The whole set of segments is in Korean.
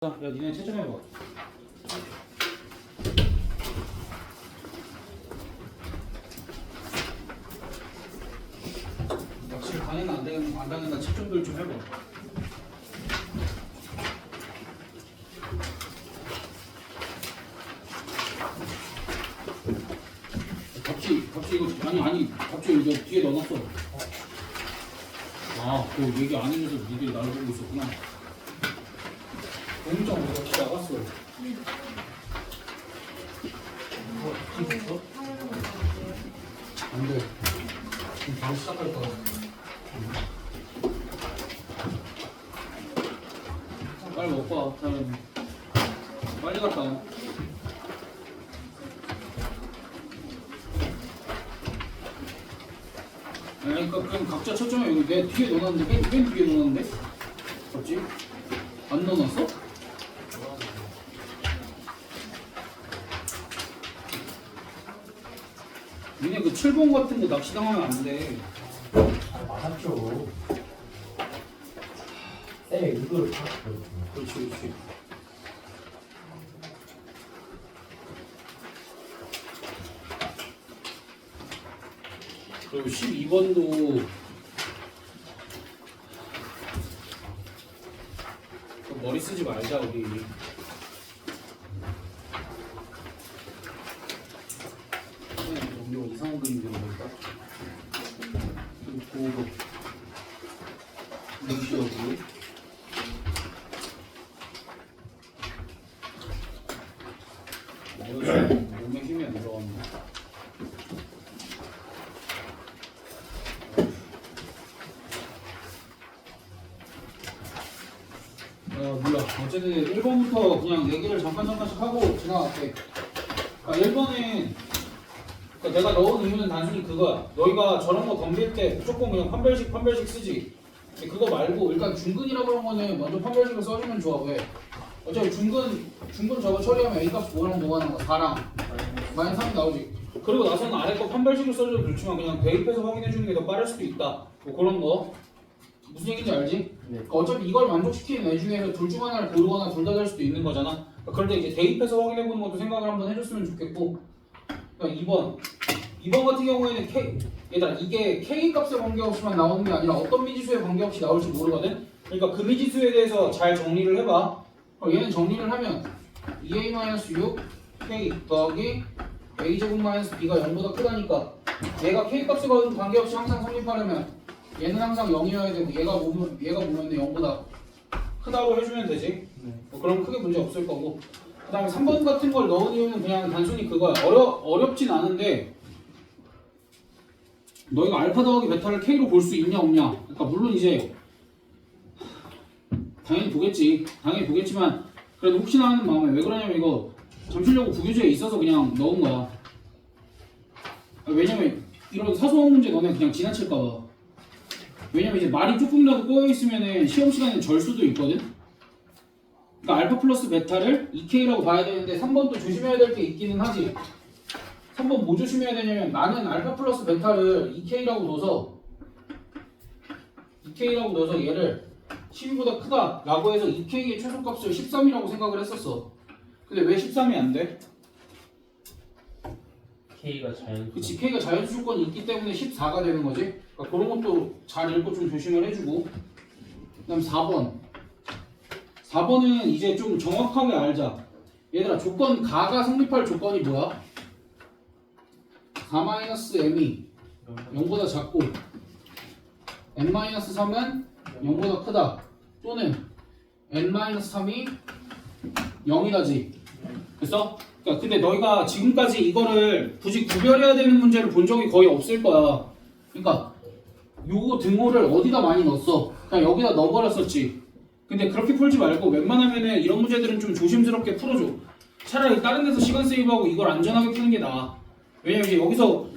야, 니네 채점해봐. 낚시를 당했나 안 당했나 채점들 좀 해봐. 갑자기 이거 아니 갑자기 이거 뒤에 넣어놨어. 아, 그 얘기 안 해줘서 니들이 나를 보고 있었구나. 공정 어떻게 나갔어? 안 돼. 지금 바로 시작할 거야. 빨리 먹고 와. 빨리 갔다 와. 아니, 그러니까 그냥 각자 초점에 여기 내 뒤에 넣어놨는데 맨 뒤에 넣어놨는데? 맞지? 안 넣어놨어? 니네 그 7번 같은 거 낚시당하면 안 돼. 맞았죠. 이걸 그렇지. 그리고 12번도 머리 쓰지 말자 우리. 뭔가 이상한 그림 그려볼까? 그리고 무시하고 몸에 힘이 안 들어갔네. 몰라. 어쨌든 1번부터 그냥 얘기를 잠깐씩 하고 지나갈게. 1번은 내가 넣은 이유는 단순히 그거야. 너희가 저런 거 덤빌 때 무조건 그냥 판별식 쓰지. 근데 그거 말고 일단 중근이라고 한 거는 먼저 판별식을 써주면 좋아. 왜? 어차피 중근 저거 처리하면 A값 뭐랑 뭐가 나와? 4랑 마이너스 3이 나오지. 그리고 나서는 아래 거 판별식을 써줘도 좋지만 그냥 대입해서 확인해주는 게 더 빠를 수도 있다. 뭐 그런 거. 무슨 얘기인지 알지? 네. 그러니까 어차피 이걸 만족시키는 애 중에서 둘 중 하나를 고르거나 둘 다 될 수도 있는 거잖아. 그럴 때 이제 대입해서 확인해보는 것도 생각을 한번 해줬으면 좋겠고. 그러니까 2번 같은 경우에는 얘들아 이게 K 값에 관계없이만 나오는 게 아니라 어떤 미지수에 관계없이 나올지 모르거든. 그러니까 그 미지수에 대해서 잘 정리를 해봐. 얘는 정리를 하면 2a-6 K 더하기 a제곱 마이너스 b가 0보다 크다니까 얘가 K 값에 관계없이 항상 성립하려면 얘는 항상 0이어야 되고 얘가 보면 0보다 크다고 해주면 되지. 그럼 크게 문제 없을 거고. 그 다음에 3번 같은 걸 넣은 이유는 그냥 단순히 그거야. 어렵진 않은데 너희가 알파 더하기 베타를 K로 볼 수 있냐 없냐. 그러니까 물론 이제 당연히 보겠지만 그래도 혹시나 하는 마음에 왜 그러냐면 이거 잠실여고 부교재에 있어서 그냥 넣은 거야. 왜냐면 이런 사소한 문제 너네 그냥 지나칠까 봐. 왜냐면 이제 말이 조금이라도 꼬여있으면 시험 시간에 절 수도 있거든. 그러니까 알파 플러스 베타를 2K라고 봐야 되는데 3번도 조심해야 될 게 있기는 하지. 3번 뭐 조심해야 되냐면 나는 알파 플러스 베타를 2K라고 넣어서 얘를 12보다 크다 라고 해서 2K의 최소값을 13이라고 생각을 했었어. 근데 왜 13이 안 돼? K가 자연수. 그치, K가 자연수 조건이 있기 때문에 14가 되는 거지. 그러니까 그런 것도 잘 읽고 좀 조심을 해주고. 그 다음 4번은 이제 좀 정확하게 알자. 얘들아 조건 가가 성립할 조건이 뭐야? 4-m이 0보다 작고 n-3은 0보다 크다 또는 n-3이 0이다지. 됐어? 그러니까 근데 너희가 지금까지 이거를 굳이 구별해야 되는 문제를 본 적이 거의 없을 거야. 그러니까 요거 등호를 어디다 많이 넣었어? 그냥 여기다 넣어버렸었지. 근데 그렇게 풀지 말고 웬만하면은 이런 문제들은 좀 조심스럽게 풀어줘. 차라리 다른 데서 시간 세이브하고 이걸 안전하게 푸는 게 나아. 왜냐면 이제 여기서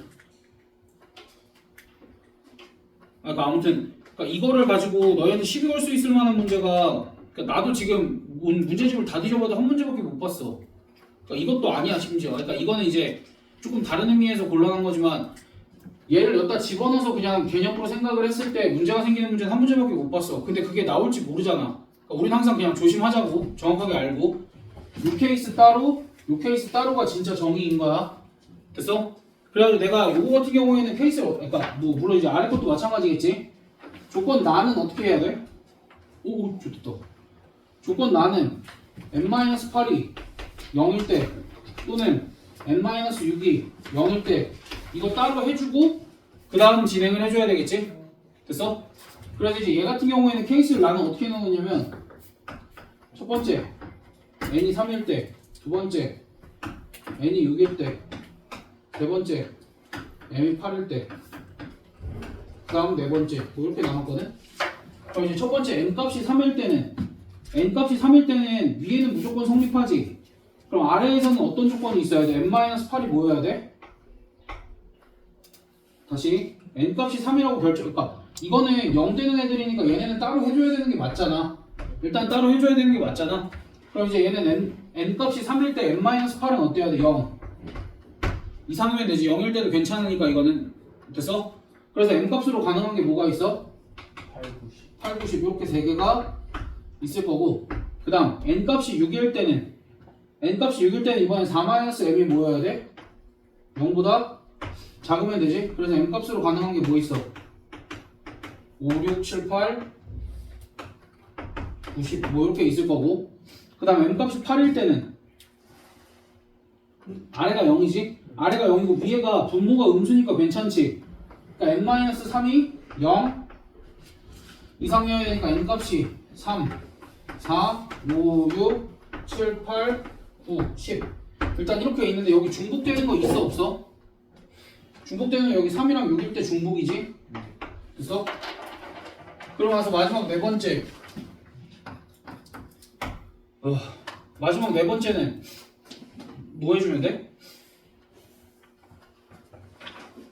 아무튼 이거를 가지고 너희한테 시비 걸 수 있을 만한 문제가 나도 지금 문제집을 다 뒤져봐도 한 문제밖에 못 봤어. 이것도 아니야 심지어. 그러니까 이거는 이제 조금 다른 의미에서 곤란한 거지만 얘를 여기다 집어넣어서 그냥 개념으로 생각을 했을 때 문제가 생기는 문제는 한 문제밖에 못 봤어. 근데 그게 나올지 모르잖아. 우리는 항상 그냥 조심하자고 정확하게 알고 요 케이스 따로 요 케이스 따로가 진짜 정의인 거야. 됐어? 그래가지고 내가 요거 같은 경우에는 케이스를 그러니까 뭐 물론 이제 아래 것도 마찬가지겠지. 조건 나는 어떻게 해야 돼? 오 좋다. 조건 나는 n-8이 0일 때 또는 n-6이 0일 때 이거 따로 해주고 그 다음 진행을 해줘야 되겠지? 됐어? 그래서 이제 얘 같은 경우에는 케이스를 나는 어떻게 넣느냐면 첫 번째 n이 3일 때, 두 번째 n이 6일 때, 세 번째 m이 8일 때, 그 다음 네 번째 뭐 이렇게 나눴거든? 그럼 이제 첫 번째 n값이 3일 때는 n값이 3일 때는 위에는 무조건 성립하지. 그럼 아래에서는 어떤 조건이 있어야 돼? n-8이 뭐여야 돼? 다시 n값이 3이라고 그러니까 이거는 0 되는 애들이니까 얘네는 따로 해줘야 되는 게 맞잖아. 일단 따로 해줘야 되는 게 맞잖아. 그럼 이제 얘는 n값이 3일 때 n-8은 어때야 돼? 0 이상이면 되지. 0일 때도 괜찮으니까 이거는 됐어? 그래서 n값으로 가능한 게 뭐가 있어? 8, 90 이렇게 세 개가 있을 거고 그 다음 n값이 6일 때는 이번엔 4-m이 뭐여야 돼? 0보다 작으면 되지? 그래서 n값으로 가능한 게 뭐 있어? 5, 6, 7, 8, 90 뭐 이렇게 있을 거고 그 다음 n값이 8일 때는 아래가 0이지? 아래가 0이고 위에가 분모가 음수니까 괜찮지? 그러니까 n-3이 0 이상이어야 되니까 n값이 3, 4, 5, 6, 7, 8, 9, 10 일단 이렇게 있는데 여기 중복되는 거 있어 없어? 중복되는 거 여기 3이랑 6일 때 중복이지? 됐어? 그러고 나서 마지막 네 번째 마지막 네 번째는 뭐 해주면 돼?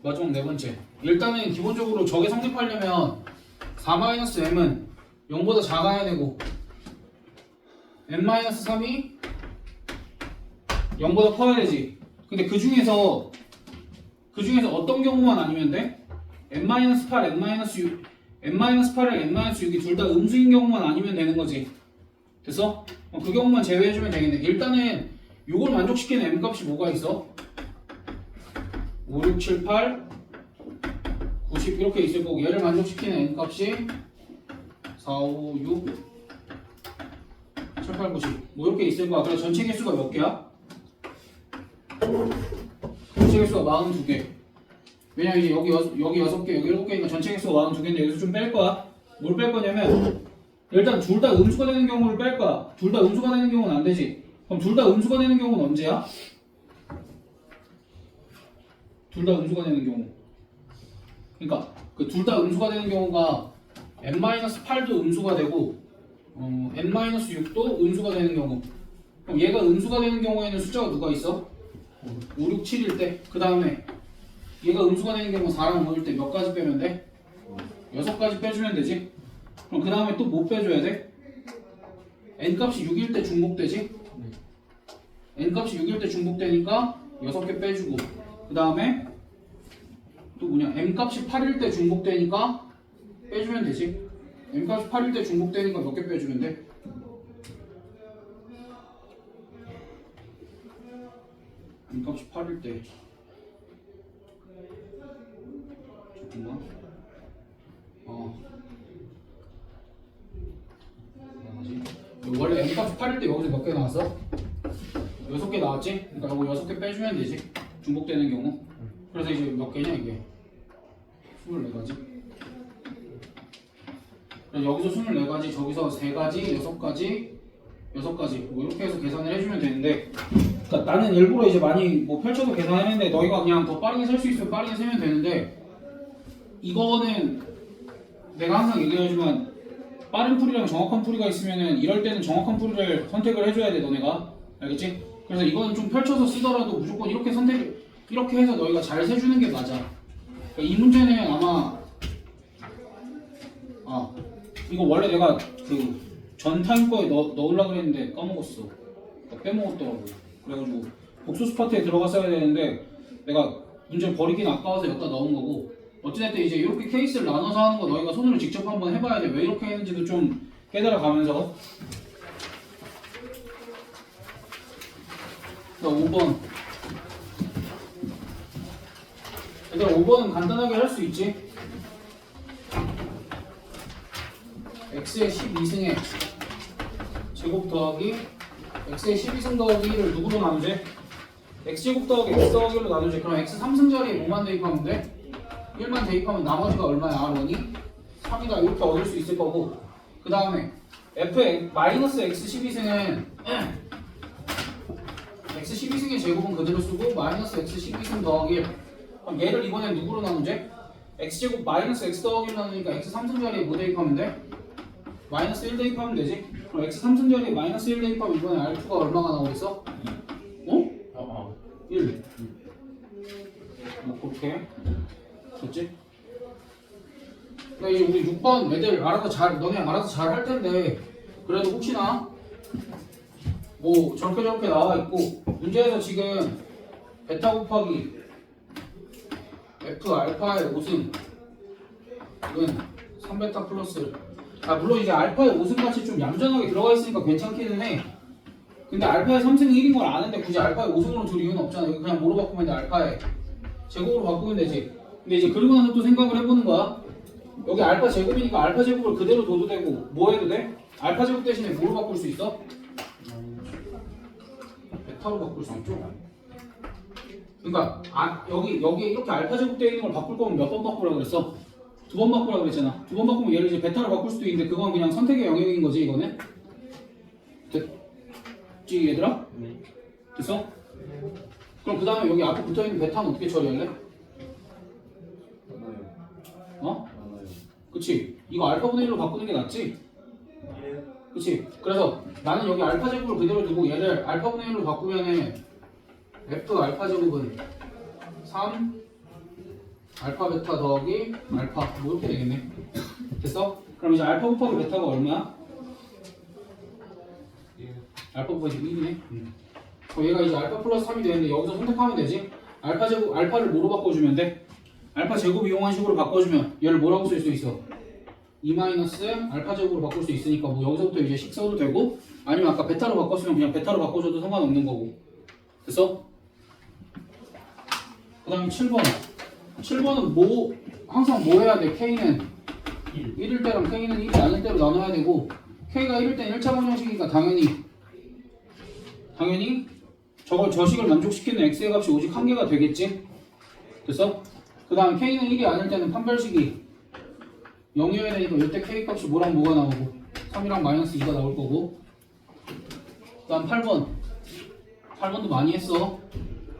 마지막 네 번째 일단은 기본적으로 저게 성립하려면 4-m은 0보다 작아야 되고 n-3이 0보다 커야 되지. 근데 그 중에서 어떤 경우만 아니면 돼? n-8, n-6, n-8랑 n-6이 둘 다 음수인 경우만 아니면 되는 거지. 됐어? 그 경우만 제외해주면 되겠네. 일단은 요걸 만족시키는 m값이 뭐가 있어? 5, 6, 7, 8, 90 이렇게 있을 거고 얘를 만족시키는 n값이 4, 5, 6, 7, 8, 90 뭐 이렇게 있을 거야. 그래서 전체 개수가 몇 개야? 전체 개수가 42개. 왜냐면 이제 여기 6개, 여기 7개니까 전체 개수가 42개인데 여기서 좀 뺄 거야. 뭘 뺄 거냐면 일단 둘 다 음수가 되는 경우를 뺄 거야. 둘 다 음수가 되는 경우는 안 되지. 그럼 둘 다 음수가 되는 경우는 언제야? 둘 다 음수가 되는 경우. 그러니까 그 둘 다 음수가 되는 경우가 n-8도 음수가 되고 n-6도 음수가 되는 경우. 그럼 얘가 음수가 되는 경우에는 숫자가 누가 있어? 5, 6, 7일 때. 그 다음에 얘가 음수가 되는 경우 4랑 5일 때 몇 가지 빼면 돼? 6가지 빼주면 되지. 그럼 그 다음에 또 뭐 빼줘야 돼? n값이 6일 때 중복되지? n값이 6일 때 중복되니까 6개 빼주고 그 다음에 또 뭐냐 m값이 8일 때 중복되니까 빼주면 되지. m값이 8일 때 중복되니까 몇 개 빼주면 돼? m값이 8일 때 잠깐만 원래 m값이 8일 때 여기서 몇 개 나왔어? 6개 나왔지? 그러니까 이거 6개 빼주면 되지. 중복되는 경우. 그래서 이제 몇 개냐 이게? 24가지. 여기서 24가지, 저기서 3가지, 6가지 뭐 이렇게 해서 계산을 해주면 되는데 그러니까 나는 일부러 이제 많이 뭐 펼쳐서 계산했는데 너희가 그냥 더 빠르게 셀 수 있으면 빠르게 세면 되는데 이거는 내가 항상 얘기하지만 빠른 풀이랑 정확한 풀이가 있으면은 이럴 때는 정확한 풀이를 선택을 해줘야 돼 너네가. 알겠지? 그래서 이거는 좀 펼쳐서 쓰더라도 무조건 이렇게 해서 너희가 잘 세주는 게 맞아. 그러니까 이 문제는 아마 이거 원래 내가 그 전 타임 거에 넣으려고 그랬는데 까먹었어. 그러니까 빼먹었더라고. 그래가지고 복수수 파트에 들어갔어야 되는데 내가 문제를 버리긴 아까워서 여기다 넣은 거고 어찌됐든 이제 이렇게 케이스를 나눠서 하는 거 너희가 손으로 직접 한번 해봐야 돼. 왜 이렇게 했는지도 좀 깨달아 가면서. 자, 5번. 얘들아, 5번은 간단하게 할 수 있지. x의 12승에 제곱 더하기 x의 12승 더하기 1을 누구로 나누지? x제곱 더하기 x 더하기 1로 나누지. 그럼 x 3승 자리에 5만 대입하면 돼? 1만 대입하면 나머지가 얼마야? R1이? 3이다. 이렇게 얻을 수 있을 거고, 그 다음에 f 마이너스 x 12승은 x 12승의 제곱은 그대로 쓰고 마이너스 x 12승 더하기 1. 그럼 얘를 이번엔 누구로 나누지? x제곱 마이너스 x 더하기 1 나누니까 x 3승 자리에 뭐 대입하면 돼? 마이너스 1 대입하면 되지? 그럼 x 3승 자리에 마이너스 1 대입하면 이번에 R2가 얼마가 나오겠어? 어? 1. 뭐 그렇게 됐지? 그러니까 이제 우리 6번 애들 너네 알아서 잘 할 텐데, 그래도 혹시나 뭐 저렇게 나와 있고, 문제에서 지금 베타 곱하기 f 알파의 5승 이건 3베타 플러스, 물론 이제 알파의 5승 같이 좀 얌전하게 들어가 있으니까 괜찮기는 해. 근데 알파의 3승이 1인 걸 아는데 굳이 알파의 5승으로 둘 이유는 없잖아. 이거 그냥 뭐로 바꾸면 돼? 알파의 제곱으로 바꾸면 되지. 근데 이제 그러고 나서 또 생각을 해보는 거야. 여기 알파 제곱이니까 알파 제곱을 그대로 둬도 되고, 뭐 해도 돼? 알파 제곱 대신에 뭐로 바꿀 수 있어? 베타로 바꿀 수 있죠. 그러니까 여기 이렇게 알파 제곱 되어 있는 걸 바꿀 거면 몇 번 바꾸라고 그랬어? 2번 바꾸라고 그랬잖아. 2번 바꾸면 얘를 이제 베타로 바꿀 수도 있는데, 그건 그냥 선택의 영역인 거지. 이거는 됐지 얘들아? 네. 됐어? 그럼 그 다음에 여기 앞에 붙어있는 베타는 어떻게 처리할래? 어? 그치? 이거 알파분의 1로 바꾸는 게 낫지? 그치? 그래서 나는 여기 알파 제곱을 그대로 두고 얘를 알파분의 1로 바꾸면은 f 알파 제곱은 3 알파 베타 더하기 알파 뭐 이렇게 되겠네. 됐어? 그럼 이제 알파 곱하기 베타가 얼마야? 알파 곱하기 1이네. 얘가 이제 알파 플러스 3이 되는데 여기서 선택하면 되지. 알파 제곱, 알파를 뭐로 바꿔주면 돼? 알파 제곱 이용한 식으로 바꿔주면 얘를 뭐라고 쓸 수 있어? 2 마이너스 알파 제곱으로 바꿀 수 있으니까 뭐 여기서부터 이제 식 써도 되고, 아니면 아까 베타로 바꿨으면 그냥 베타로 바꿔줘도 상관없는 거고. 됐어? 그 다음에 7번. 7번은 항상 뭐 해야 돼? K는 1일 때랑 K는 1이 아닐 때로 나눠야 되고, K가 1일 때는 1차 방정식이니까 당연히 저 식을 만족시키는 x의 값이 오직 한 개가 되겠지? 됐어? 그 다음 K는 1이 아닐 때는 판별식이 0이어야 되니까 이때 K 값이 뭐랑 뭐가 나오고 3이랑 마이너스 2가 나올 거고. 그 다음 8번도 많이 했어.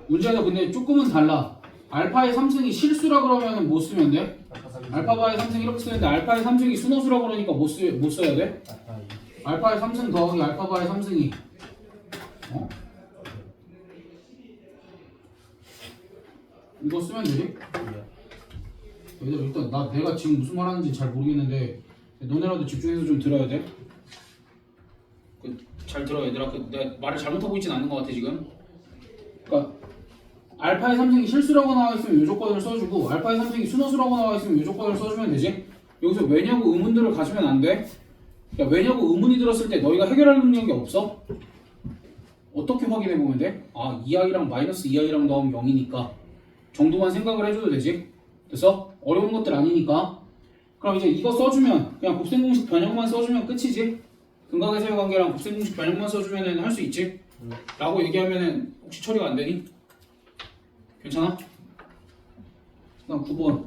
문제가 근데 조금은 달라. 알파의 3승이 실수라 그러면 뭐 쓰면 돼? 알파바의 3승 이렇게 쓰는데 알파의 3승이 순호수라 그러니까 뭐 써야 돼? 알파의 3승 더하기 알파바의 3승이 이거 쓰면 되지? 얘들 일단 내가 지금 무슨 말 하는지 잘 모르겠는데 너네라도 집중해서 좀 들어야 돼. 잘 들어 얘들아. 내가 말을 잘못하고 있진 않는 것 같아 지금. 그러니까 알파의 3승이 실수라고 나와 있으면 요 조건을 써주고, 알파의 3승이 순호수라고 나와 있으면 요 조건을 써주면 되지. 여기서 왜냐고 의문들을 가지면 안 돼. 그러니까 왜냐고 의문이 들었을 때 너희가 해결할 능력이 없어? 어떻게 확인해 보면 돼? 2i랑 마이너스 2i랑 더하면 0이니까 정도만 생각을 해줘도 되지. 됐어? 어려운 것들 아니니까. 그럼 이제 이거 써주면 그냥 곱셈공식 변형만 써주면 끝이지. 근각의 세로관계랑 곱셈공식 변형만 써주면 할 수 있지. 라고 얘기하면은 혹시 처리가 안 되니? 괜찮아? 그다음 9번.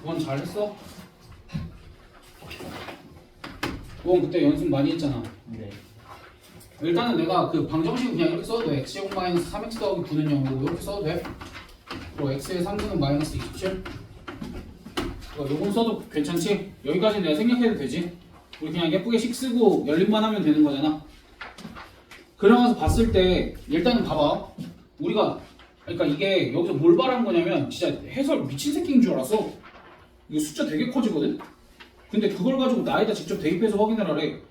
9번 잘했어? 9번 그때 연습 많이 했잖아. 네. 일단은 내가 그 방정식은 그냥 이렇게 써도 돼. x제곱 마이너스 3x 더하기 9는 0이고 이렇게 써도 돼. 그리고 x의 3승은 마이너스 27. 요건 써도 괜찮지? 여기까지는 내가 생략해도 되지? 우리 그냥 예쁘게 식 쓰고 열림만 하면 되는 거잖아. 그러면서 봤을 때 일단은 봐봐. 우리가 그러니까 이게 여기서 뭘 말하는 거냐면 진짜 해설 미친 새끼인 줄 알았어. 이거 숫자 되게 커지거든? 근데 그걸 가지고 나에다 직접 대입해서 확인을 하래.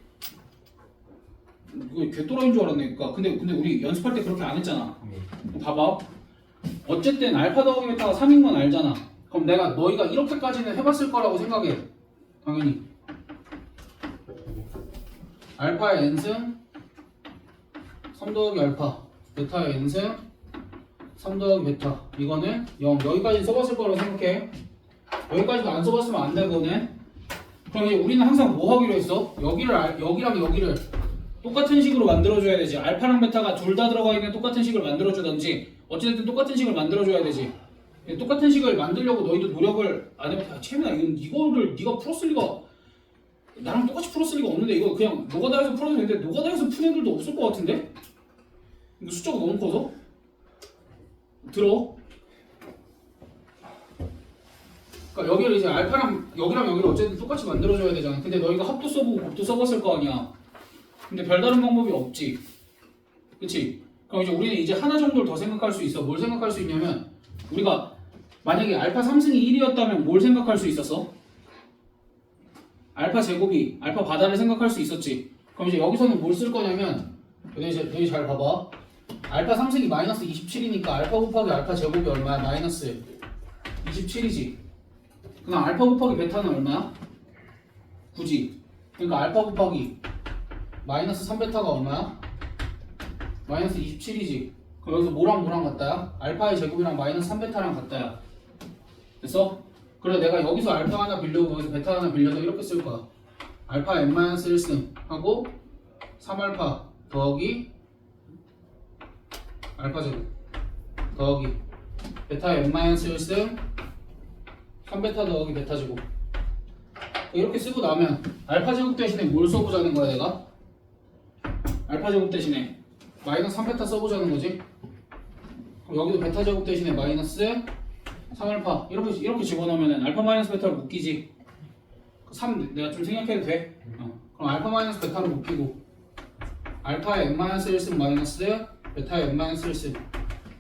이거 개또라이인 줄 알았네. 그러니까 근데 우리 연습할 때 그렇게 안 했잖아. 봐봐. 어쨌든 알파 더하기 베타가 3인 건 알잖아. 그럼 너희가 이렇게까지는 해봤을 거라고 생각해. 당연히 알파의 n승 3 더하기 알파, 베타의 n승 3 더하기 베타. 이거는 0. 여기까지 써봤을 거라고 생각해. 여기까지도 안 써봤으면 안 돼, 그거는. 그럼 이제 우리는 항상 뭐 하기로 했어? 여기랑 여기를 똑같은 식으로 만들어줘야 되지. 알파랑 베타가 둘 다 들어가 있는 똑같은 식을 만들어주던지 어찌됐든 똑같은 식을 만들어줘야 되지. 똑같은 식을 만들려고 너희도 노력을 안 해봐. 채민아, 이거를 네가 풀었을 리가, 나랑 똑같이 풀었을 리가 없는데, 이거 그냥 노가다에서 풀어도 되는데 노가다에서 푼 애들도 없을 것 같은데? 이거 숫자가 너무 커서? 들어. 그러니까 여기를 이제 알파랑 여기를 어쨌든 똑같이 만들어줘야 되잖아. 근데 너희가 합도 써보고 곱도 써봤을 거 아니야. 근데 별다른 방법이 없지. 그치? 그럼 이제 우리는 이제 하나 정도를 더 생각할 수 있어. 뭘 생각할 수 있냐면, 우리가 만약에 알파 3승이 1이었다면 뭘 생각할 수 있었어? 알파 제곱이 알파 바다를 생각할 수 있었지. 그럼 이제 여기서는 뭘 쓸 거냐면, 여기 잘 봐봐. 알파 3승이 마이너스 27이니까 알파 곱하기 알파 제곱이 얼마야? 마이너스 27이지. 그럼 알파 곱하기 베타는 얼마야? 9지. 그러니까 알파 곱하기 마이너스 3베타가 얼마야? 마이너스 27이지. 그럼 여기서 뭐랑 같다야? 알파의 제곱이랑 마이너스 3베타랑 같다야. 됐어? 그래, 내가 여기서 알파 하나 빌려고 여기서 베타 하나 빌려서 이렇게 쓸 거야. 알파 n-1승 하고 3알파 더하기 알파 제곱 더하기 베타의 n-1승 3베타 더하기 베타 제곱. 이렇게 쓰고 나면 알파 제곱 대신에 뭘 써보자는 거야, 내가? 알파 제곱 대신에 마이너스 3베타 써보자는 거지. 그럼 여기도 베타 제곱 대신에 마이너스 3알파 이렇게 집어넣으면 알파 마이너스 베타로 묶이지. 3 내가 좀 생략해도 돼? 그럼 알파 마이너스 베타로 묶이고 알파의 n-1승 마이너스 베타의 n-1승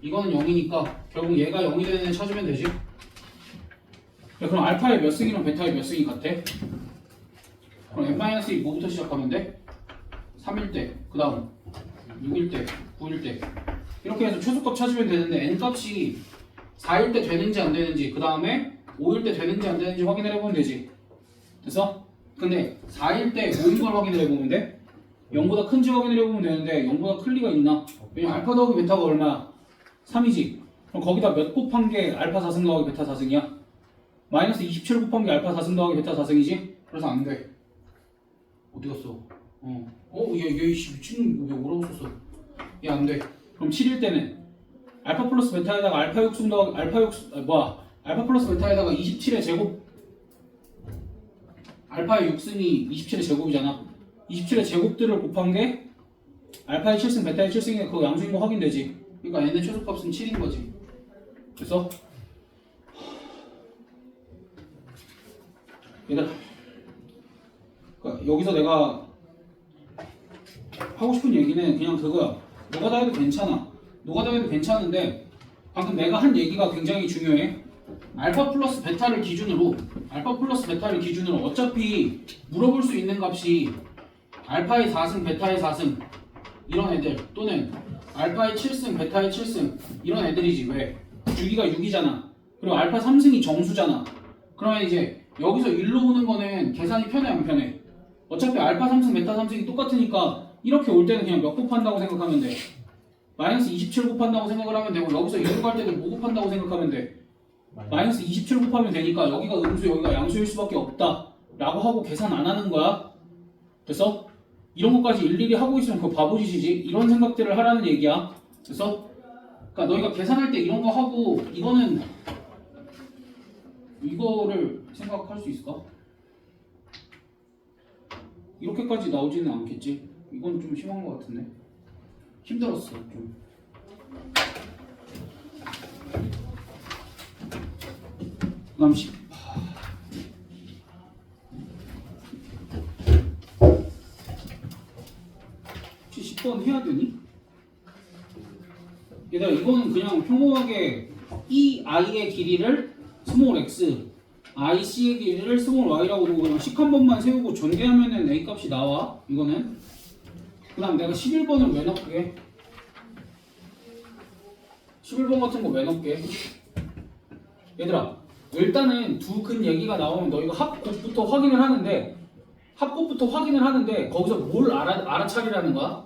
이거는 0이니까 결국 얘가 0이 되는 애 찾으면 되지. 야, 그럼 알파의 몇 승이랑 베타의 몇 승이 같아? 그럼 n-2 뭐부터 시작하면 돼? 3일 때, 그 다음 6일 때, 9일 때 이렇게 해서 최소값 찾으면 되는데 n값이 4일 때 되는지 안 되는지, 그 다음에 5일 때 되는지 안 되는지 확인을 해보면 되지. 됐어? 근데 4일 때 뭐인 걸 확인을 해보면 돼? 0보다 큰지 확인을 해보면 되는데 0보다 클 리가 있나? 왜냐면 알파 더하기 베타가 얼마야? 3이지. 그럼 거기다 몇 곱한 게 알파 4승 더하기 베타 4승이야? 마이너스 27 곱한 게 알파 4승 더하기 베타 4승이지? 그래서 안 돼. 어디 갔어? 얘 미친놈 왜 뭐라고 썼어? 얘 안 돼. 그럼 7일 때는 알파 플러스 베타에다가 알파 6승 더하기 알파 플러스 베타에다가 27의 제곱 알파의 6승이 27의 제곱이잖아. 27의 제곱들을 곱한 게 알파의 7승 베타의 7승이 그 양수인 거 확인되지. 그러니까 n의 최소값은 7인 거지. 그래서 얘들아, 그러니까 여기서 내가 하고 싶은 얘기는 그냥 그거야. 노가다 해도 괜찮아. 노가다 해도 괜찮은데 방금 내가 한 얘기가 굉장히 중요해. 알파 플러스 베타를 기준으로 어차피 물어볼 수 있는 값이 알파의 4승, 베타의 4승 이런 애들, 또는 알파의 7승, 베타의 7승 이런 애들이지. 왜? 주기가 6이잖아. 그리고 알파 3승이 정수잖아. 그러면 이제 여기서 1로 오는 거는 계산이 편해 안 편해? 어차피 알파 3승, 베타 3승이 똑같으니까 이렇게 올 때는 그냥 몇 곱한다고 생각하면 돼. 마이너스 27 곱한다고 생각을 하면 되고, 여기서 1로 갈 때는 뭐 곱한다고 생각하면 돼. 마이너스 27 곱하면 되니까 여기가 음수 여기가 양수일 수밖에 없다 라고 하고 계산 안 하는 거야. 됐어? 이런 것까지 일일이 하고 있으면 그거 바보짓이지. 이런 생각들을 하라는 얘기야. 됐어? 그러니까 너희가 계산할 때 이런 거 하고 이거를 생각할 수 있을까? 이렇게까지 나오지는 않겠지. 이건 좀 심한 것 같은데. 힘들었어 좀. 그다음 10번 해야 되니? 얘들아, 이거는 그냥 평범하게 이 i의 길이를 스몰 x, ic의 길이를 스몰 y라고 두고 그냥 식 한 번만 세우고 전개하면은 a 값이 나와. 이거는. 그 다음 내가 11번을 왜 넣게? 11번 같은 거 왜 넣게? 얘들아, 일단은 두 근 얘기가 나오면 너희가 합곱부터 확인을 하는데 거기서 뭘 알아차리라는 거야?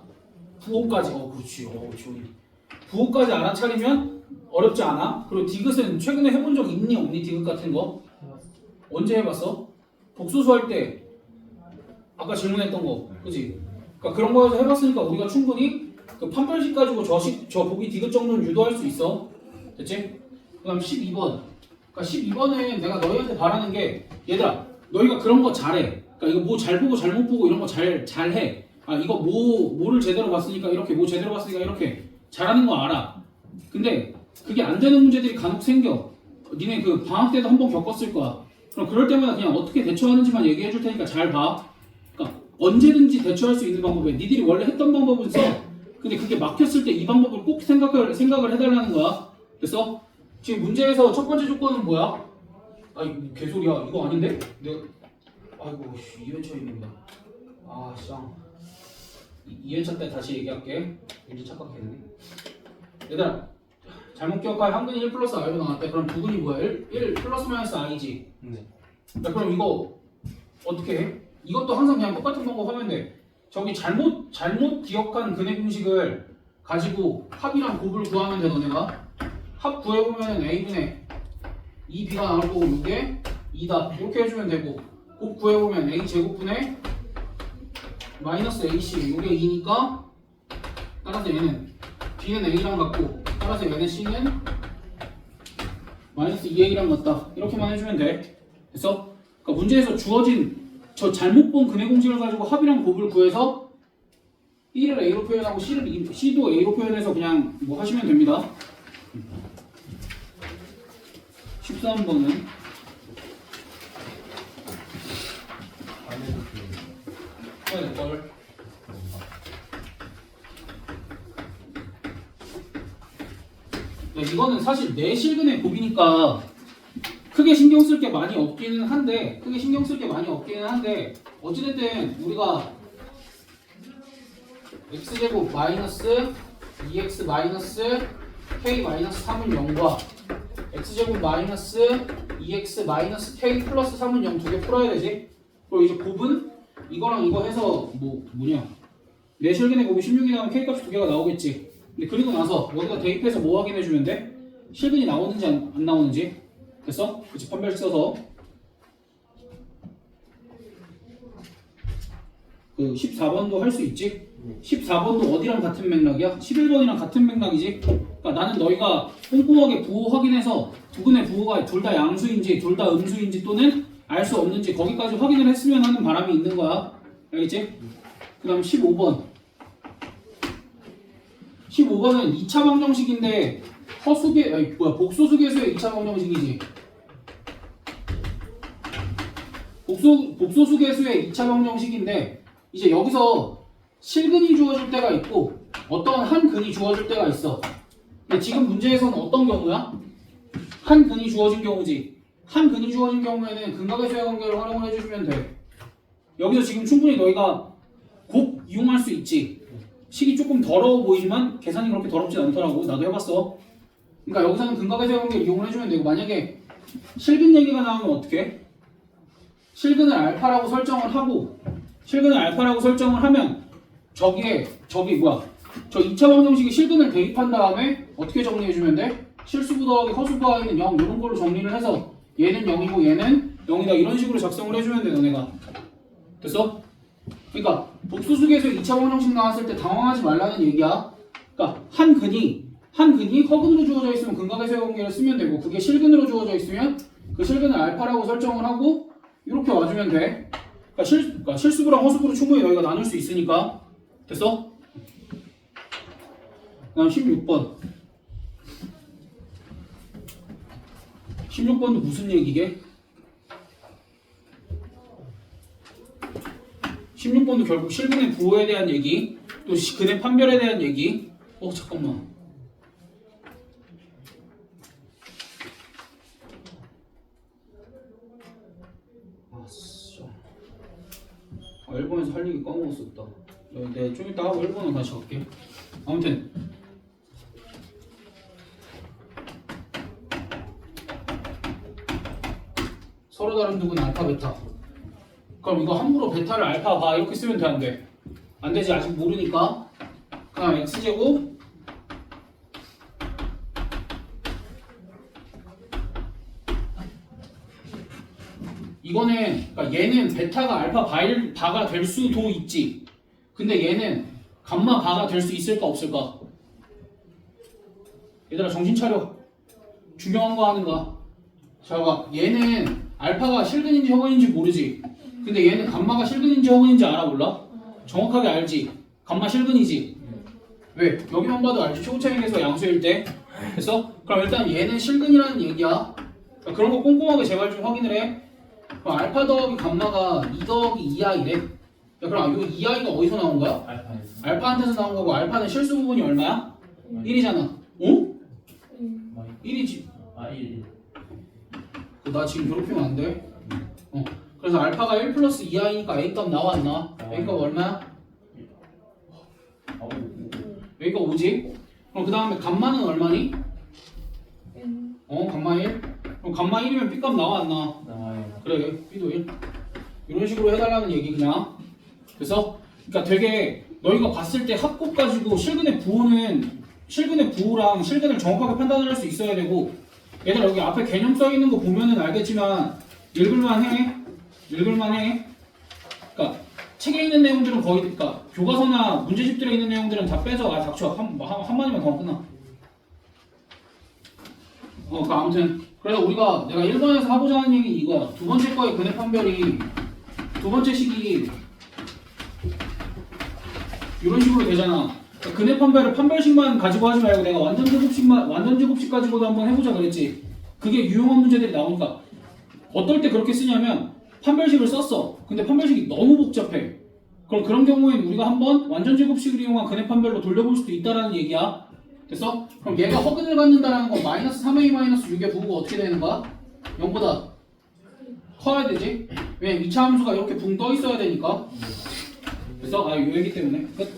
부호까지. 그렇지. 지원이. 부호까지 알아차리면 어렵지 않아? 그리고 디귿은 최근에 해본 적 있니 없니? 디귿 같은 거? 언제 해봤어? 복소수 할 때 아까 질문했던 거, 그지? 그러니까 그런 거에서 해봤으니까 우리가 충분히 그 판별식 가지고 저 보기 디귿 정도는 유도할 수 있어. 됐지? 그다음 12번. 그러니까 12번은 내가 너희한테 바라는 게 얘들아, 너희가 그런 거 잘해. 그러니까 이거 뭐 잘 보고 잘못 보고 이런 거 잘해. 이거 뭐를 제대로 봤으니까 이렇게, 뭐 제대로 봤으니까 이렇게 잘하는 거 알아. 근데 그게 안 되는 문제들이 간혹 생겨. 니네 그 방학 때도 한번 겪었을 거야. 그럼 그럴 때마다 그냥 어떻게 대처하는지만 얘기해 줄 테니까 잘 봐. 그러니까 언제든지 대처할 수 있는 방법에 니들이 원래 했던 방법은 써. 근데 그게 막혔을 때 이 방법을 꼭 생각을 해달라는 거야. 됐어? 지금 문제에서 첫 번째 조건은 뭐야? 개소리야. 이거 아닌데? 아이고, 2회차입니다. 쌍. 2회차 때 다시 얘기할게. 왠지 착각했네. 얘들아, 잘못 기억할 한근이 1 플러스 i로 나왔대. 그럼 두근이 뭐야? 1 플러스 마이너스 i지? 네. 그럼 이거 어떻게 해? 이것도 항상 그냥 똑같은 방법 하면 돼. 저기 잘못 기억한 근의 공식을 가지고 합이랑 곱을 구하면 돼. 너네가 합 구해보면 a분의 2b가 나올 거고 이게 2다 이렇게 해주면 되고, 곱 구해보면 a 제곱분의 마이너스 ac 이게 2니까 따라서 얘는 b는 a랑 같고 따라서 얘는 c는 마이너스 2a랑 같다. 이렇게만 해주면 돼. 됐어? 그러니까 문제에서 주어진 저 잘못 본 근의 공식을 가지고 합이랑 곱을 구해서 B를 A로 표현하고 C도 A로 표현해서 그냥 뭐 하시면 됩니다. 13번은 해야 될걸. 이거는 사실 내 실근의 곱이니까 크게 신경 쓸 게 많이 없기는 한데 어찌됐든 우리가 x제곱 마이너스 2x 마이너스 k 마이너스 3은 0과 x제곱 마이너스 2x 마이너스 k 플러스 3은 0 두 개 풀어야 되지. 그리고 이제 곱은 이거랑 이거 해서 뭐냐 내 실근의 곱이 16이 나오면 k 값이 두 개가 나오겠지. 근데 그리고 나서 여기다 대입해서 뭐 확인해주면 돼? 실근이 나오는지 안 나오는지. 됐어? 그치, 판별식 써서 그 14번도 할 수 있지? 14번도 어디랑 같은 맥락이야? 11번이랑 같은 맥락이지? 그러니까 나는 너희가 꼼꼼하게 부호 확인해서 두근의 부호가 둘 다 양수인지 둘 다 음수인지 또는 알 수 없는지 거기까지 확인을 했으면 하는 바람이 있는 거야. 알겠지? 그 다음 15번 15번은 2차 방정식인데 복소수계수의 2차 방정식이지. 복소수계수의 2차 방정식인데 이제 여기서 실근이 주어질 때가 있고 어떤 한 근이 주어질 때가 있어. 근데 지금 문제에서는 어떤 경우야? 한 근이 주어진 경우지. 한 근이 주어진 경우에는 근각의 관계를 활용을 해주시면 돼. 여기서 지금 충분히 너희가 곱 이용할 수 있지. 식이 조금 더러워 보이지만 계산이 그렇게 더럽지 않더라고. 나도 해봤어. 그러니까 여기서는 근각의 관계를 이용을 해주면 되고, 만약에 실근 얘기가 나오면 어떻게? 실근을 알파라고 설정을 하면 저기 저 2차 방정식에 실근을 대입한 다음에 어떻게 정리해주면 돼? 실수부 더하기 허수부 i는 0 이런 걸로 정리를 해서 얘는 0이고 얘는 0이다 이런 식으로 작성을 해주면 돼. 너네가 됐어? 그러니까 복소수계에서 2차 방정식 나왔을 때 당황하지 말라는 얘기야. 그러니까 한 근이 허근으로 주어져 있으면 근각의 세관계를 쓰면 되고, 그게 실근으로 주어져 있으면 그 실근을 알파라고 설정을 하고 이렇게 와주면 돼. 그러니까 실수부랑 허수부로 충분히 너희가 나눌 수 있으니까. 됐어? 그다음 16번 16번도 무슨 얘기게? 16번도 결국 실근의 부호에 대한 얘기, 또 근의 판별에 대한 얘기. 잠깐만. 일본에서 할 얘기 까먹었었다. 내가 좀 이따 하고 일본어 다시 갈게. 아무튼 서로 다른 두분 알파 베타. 그럼 이거 함부로 베타를 알파 바 이렇게 쓰면 돼 안 돼? 안 되지 아직 모르니까. 그다음 x제곱 이거는 그러니까 얘는 베타가 알파 바가 될 수도 있지. 근데 얘는 감마 바가 될 수 있을까 없을까? 얘들아 정신 차려. 중요한 거 하는 거야. 자 봐. 얘는 알파가 실근인지 허근인지 모르지. 근데 얘는 감마가 실근인지 허근인지 알아 몰라? 정확하게 알지. 감마 실근이지. 왜? 여기만 봐도 알지. 초고차익에서 양수일 때. 됐어? 그럼 일단 얘는 실근이라는 얘기야. 그러니까 그런 거 꼼꼼하게 제발 좀 확인을 해. 그럼 알파 더하기 감마가 2 더하기 2i래. 야, 그럼 이 2i가 어디서 나온 거야? 알파에서. 알파한테서 나온 거고 알파는 실수 부분이 얼마야? 1이잖아. 어? 1이지. 아 1. 나 지금 괴롭히면 안 돼. 그래서 알파가 1 플러스 2i니까 A값 나와 안 나와? A값 얼마야? A값 5지? 그럼 그 다음에 감마는 얼마니? 감마 1? 그럼 감마 1이면 B값 나와 안 나와? 나와요. 그래 B도 1 이런 식으로 해달라는 얘기 그냥. 그래서 그러니까 되게 너희가 봤을 때 합곱 가지고 실근의 부호랑 실근을 정확하게 판단을 할 수 있어야 되고 얘들아 여기 앞에 개념 써 있는 거 보면은 알겠지만 읽을만 해. 그러니까 책에 있는 내용들은 거의 그러니까 교과서나 문제집들에 있는 내용들은 다 빼서 닥쳐 한마디만 더 하면 끝나. 그러니까 아무튼 그래서 우리가 내가 1번에서 하고자 하는 얘기 이거야. 두 번째 거의 근해 판별이 두 번째 식이 이런 식으로 되잖아. 그러니까 근해 판별을 판별식만 가지고 하지 말고 내가 완전 제곱식 가지고도 한번 해보자 그랬지. 그게 유용한 문제들이 나오니까 어떨 때 그렇게 쓰냐면 판별식을 썼어. 근데 판별식이 너무 복잡해. 그럼 그런 경우에는 우리가 한번 완전 제곱식을 이용한 근해 판별로 돌려볼 수도 있다라는 얘기야. 됐어? 그럼 얘가 허근을 갖는다라는 건 마이너스 3a 마이너스 6의 부호가 어떻게 되는 거야? 0보다 커야 되지? 왜냐면 2차 함수가 이렇게 붕 떠 있어야 되니까. 그래서 요 얘기 때문에 끝.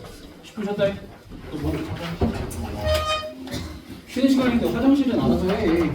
10분 쉬었다 해. 또 뭐? 쉬는 시간인데 화장실은 알아서 해.